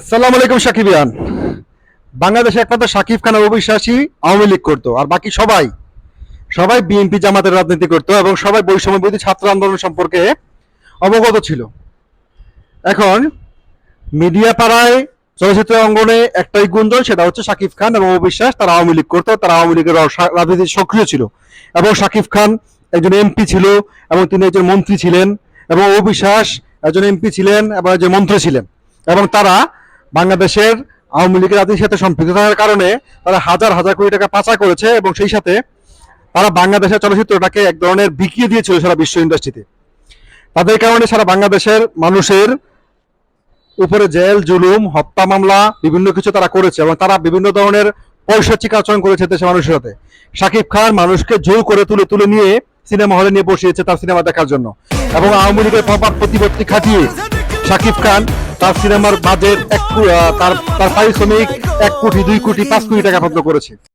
আসসালামু আলাইকুম সাকিবিয়ান। বাংলাদেশে একমাত্র শাকিব খান অবিশ্বাসী আওয়ামী লীগ করতো, আর বাকি সবাই সবাই বিএনপি জামাতের রাজনীতি করতো এবং সবাই বৈষম্য বিরোধী ছাত্র আন্দোলন সম্পর্কে অবগত ছিল। এখন মিডিয়া পাড়ায় চলচ্চিত্র অঙ্গনে একটাই গুঞ্জন, সেটা হচ্ছে শাকিব খান এবং অবিশ্বাস তারা আওয়ামী লীগ করতো, তারা আওয়ামী লীগের রাজনীতি সক্রিয় ছিল এবং শাকিব খান একজন এমপি ছিল এবং তিনি একজন মন্ত্রী ছিলেন এবং অবিশ্বাস একজন এমপি ছিলেন এবং একজন মন্ত্রী ছিলেন এবং তারা বাংলাদেশের আওয়ামী লীগের রাজনীতির সাথে সম্পৃক্ত থাকার কারণে তারা হাজার হাজার কোটি টাকা পাচার করেছে এবং সেই সাথে তারা বাংলাদেশের চলচ্চিত্রটাকে এক ধরনের বিকিয়ে দিয়েছিল সারা বিশ্ব ইন্ডাস্ট্রিতে। তাদের কারণে সারা বাংলাদেশের মানুষের উপরে জেল জুলুম হত্যা মামলা বিভিন্ন কিছু তারা করেছে এবং তারা বিভিন্ন ধরনের পৈশাচিক আচরণ করেছে দেশের মানুষের সাথে। শাকিব খান মানুষকে জোর করে তুলে তুলে নিয়ে সিনেমা হলে নিয়ে বসিয়েছে তার সিনেমা দেখার জন্য এবং আওয়ামী লীগের প্রভাব প্রতিপত্তি খাটিয়ে শাকিব খান তার সিনেমার বাজেট তার পারিশ্রমিক 1 কোটি 2 কোটি 5 কোটি টাকা পর্যন্ত করেছে।